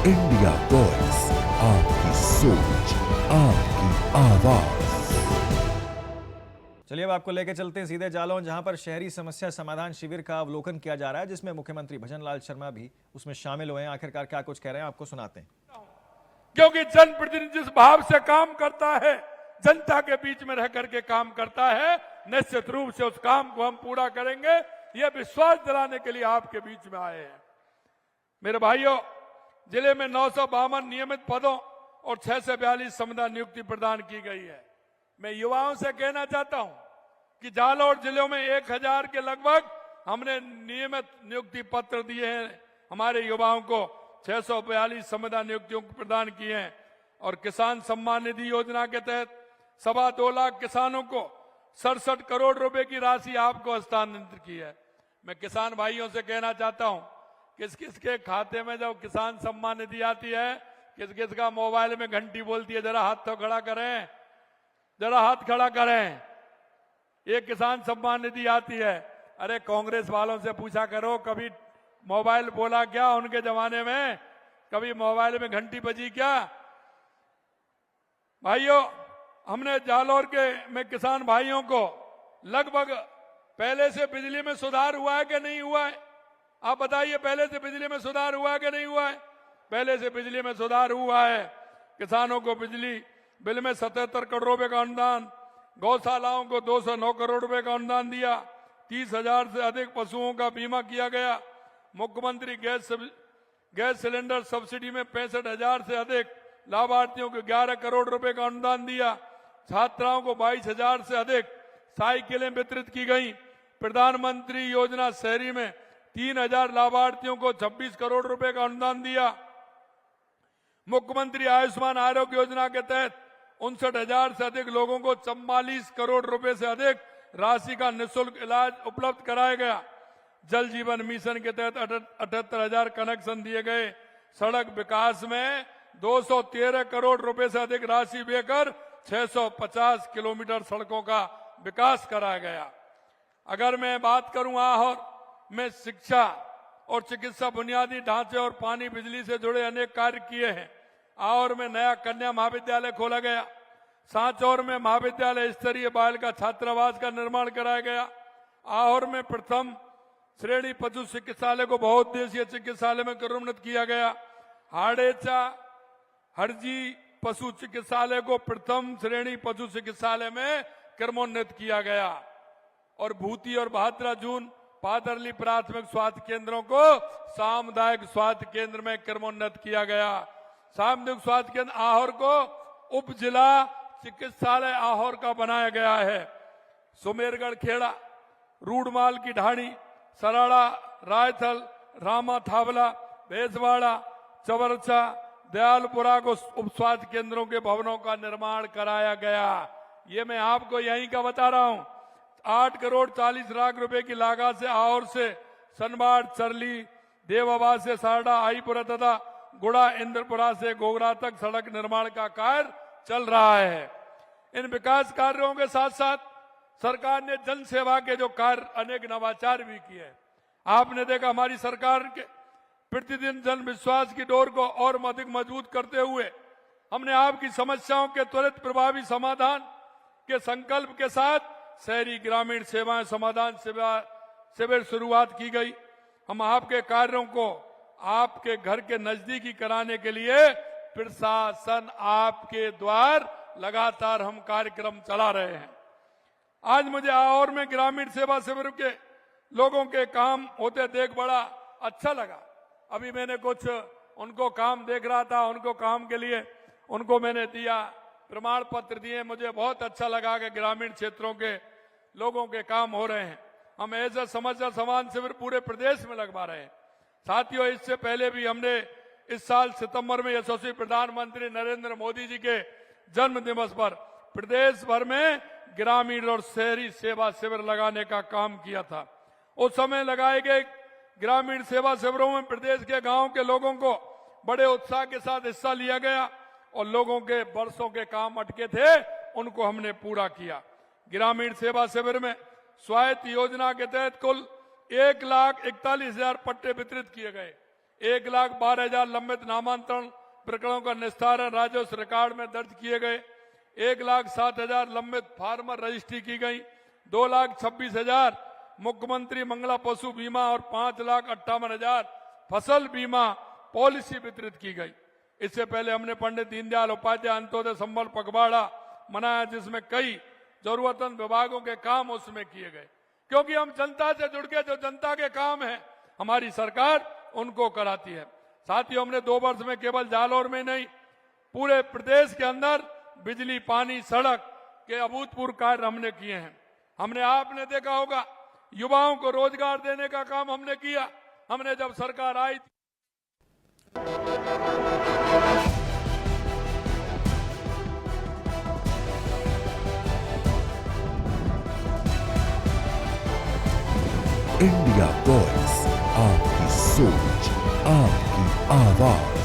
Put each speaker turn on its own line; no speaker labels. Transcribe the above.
India voice, आपकी सोच, आपकी आवाज।
चलिए अब आपको लेकर चलते हैं सीधे जालौन, जहां पर शहरी समस्या समाधान शिविर का अवलोकन किया जा रहा है, जिसमें मुख्यमंत्री भजनलाल शर्मा भी उसमें शामिल हुए हैं। आखिरकार क्या कुछ कह रहे हैं आपको सुनाते हैं।
क्योंकि जनप्रतिनिधि जिस भाव से काम करता है, जनता के बीच में रह करके काम करता है, निश्चित रूप से उस काम को हम पूरा करेंगे। यह विश्वास दिलाने के लिए आपके बीच में आए हैं। मेरे भाइयों, जिले में 952 नियमित पदों और 642 संविदा नियुक्ति प्रदान की गई है। मैं युवाओं से कहना चाहता हूं कि जालौर जिलों में 1000 के लगभग हमने नियमित नियुक्ति पत्र दिए हैं। हमारे युवाओं को 642 संविदा नियुक्तियों प्रदान किए हैं और किसान सम्मान निधि योजना के तहत 2.25 लाख किसानों को 67 करोड़ रुपए की राशि आपको हस्तांतरित की है। मैं किसान भाइयों से कहना चाहता हूं, किस किस के खाते में जब किसान सम्मान निधि आती है, किस किस का मोबाइल में घंटी बोलती है, जरा हाथ तो खड़ा करें, जरा हाथ खड़ा करें। ये किसान सम्मान निधि आती है। अरे कांग्रेस वालों से पूछा करो, कभी मोबाइल बोला क्या उनके जमाने में? कभी मोबाइल में घंटी बजी क्या? भाइयों, हमने जालौर के में किसान भाइयों को लगभग पहले से बिजली में सुधार हुआ है कि नहीं हुआ है? आप बताइए, पहले से बिजली में सुधार हुआ है कि नहीं हुआ है? पहले से बिजली में सुधार हुआ है। किसानों को बिजली बिल में 77 करोड़ रुपए का अनुदान, गौशालाओं को 209 करोड़ रुपए का अनुदान दिया, 30,000 से अधिक पशुओं का बीमा किया गया। मुख्यमंत्री गैस सिलेंडर सब्सिडी में 65,000 से अधिक लाभार्थियों को 11 करोड़ रुपए का अनुदान दिया। छात्राओं को 22,000 से अधिक साइकिलें वितरित की गई। प्रधानमंत्री योजना शहरी में 3,000 लाभार्थियों को 26 करोड़ रुपए का अनुदान दिया। मुख्यमंत्री आयुष्मान आरोग्य योजना के तहत 59,000 से अधिक लोगों को 44 करोड़ रुपए से अधिक राशि का निःशुल्क इलाज उपलब्ध कराया गया। जल जीवन मिशन के तहत 78,000 कनेक्शन दिए गए। सड़क विकास में 213 करोड़ रुपए से अधिक राशि देकर 650 किलोमीटर सड़कों का विकास कराया गया। अगर मैं बात करूं आहोर में शिक्षा और चिकित्सा, बुनियादी ढांचे और पानी बिजली से जुड़े अनेक कार्य किए हैं। आहोर में नया कन्या महाविद्यालय खोला गया। सांचौर में महाविद्यालय स्तरीय बालिका छात्रावास का निर्माण कराया गया। आहोर में प्रथम श्रेणी पशु चिकित्सालय को बहुउद्देशीय चिकित्सालय में क्रमोन्नत किया गया। हाड़ेचा हरजी पशु चिकित्सालय को प्रथम श्रेणी पशु चिकित्सालय में क्रमोन्नत किया गया और भूती और बहादुरा जून पादरली प्राथमिक स्वास्थ्य केंद्रों को सामुदायिक स्वास्थ्य केंद्र में क्रमोन्नत किया गया। सामुदायिक स्वास्थ्य केंद्र आहोर को उप जिला चिकित्सालय आहोर का बनाया गया है। सुमेरगढ़ खेड़ा, रूडमाल की ढाणी, सराड़ा, रायथल, रामा थावला, बेसवाड़ा, चवरचा, दयालपुरा को उप स्वास्थ्य केंद्रों के भवनों का निर्माण कराया गया। ये मैं आपको यहीं का बता रहा हूं। 8 करोड़ 40 लाख रुपए की लागत से आहोर से सनबाड़, चरली, देवाबा से सारडा, आईपुरा तथा गुड़ा इंद्रपुरा से गोगरा तक सड़क निर्माण का कार्य चल रहा है। इन विकास कार्यों के साथ साथ सरकार ने जन सेवा के जो कार्य अनेक नवाचार भी किए। आपने देखा, हमारी सरकार के प्रतिदिन जन विश्वास की डोर को और अधिक मजबूत करते हुए हमने आपकी समस्याओं के त्वरित प्रभावी समाधान के संकल्प के साथ शहरी ग्रामीण सेवाएं समाधान शिविर शुरुआत की गई। हम आपके कार्यों को आपके घर के नजदीकी कराने के लिए प्रशासन आपके द्वार लगातार हम कार्यक्रम चला रहे हैं। आज मुझे आहोर में ग्रामीण सेवा शिविर के लोगों के काम होते देख बड़ा अच्छा लगा। अभी मैंने कुछ उनको काम देख रहा था, उनको काम के लिए उनको मैंने दिया, प्रमाण पत्र दिए। मुझे बहुत अच्छा लगा कि ग्रामीण क्षेत्रों के लोगों के काम हो रहे हैं। हम ऐसा समस्या समाधान शिविर पूरे प्रदेश में लगवा रहे हैं। साथियों, इससे पहले भी हमने इस साल सितंबर में यशस्वी प्रधानमंत्री नरेंद्र मोदी जी के जन्म दिवस पर प्रदेश भर में ग्रामीण और शहरी सेवा शिविर लगाने का काम किया था। उस समय लगाए गए ग्रामीण सेवा शिविरों में प्रदेश के गांव के लोगों को बड़े उत्साह के साथ हिस्सा लिया गया और लोगों के वर्षों के काम अटके थे, उनको हमने पूरा किया। ग्रामीण सेवा शिविर में स्वायत्त योजना के तहत कुल 1,41,000 पट्टे वितरित किए गए। 1,12,000 लंबित नामांतरण प्रकरणों का निस्तारण राजस्व रिकॉर्ड में दर्ज किए गए। 1,07,000 लंबित फार्मर रजिस्ट्री की गई। 2,26,000 मुख्यमंत्री मंगला पशु बीमा और 5,58,000 फसल बीमा पॉलिसी वितरित की गई। इससे पहले हमने पंडित दीनदयाल उपाध्याय अंत्योदय संबल पखवाड़ा मनाया, जिसमें कई जरूरतमंद विभागों के काम उसमें किए गए, क्योंकि हम जनता से जुड़ के जो जनता के काम है हमारी सरकार उनको कराती है। साथियों, हमने 2 वर्ष में केवल जालौर में नहीं पूरे प्रदेश के अंदर बिजली, पानी, सड़क के अभूतपूर्व कार्य हमने किए हैं। हमने, आपने देखा होगा, युवाओं को रोजगार देने का काम हमने किया। हमने जब सरकार आई
इंडिया वॉइस, आपकी सोच, आपकी आवाज।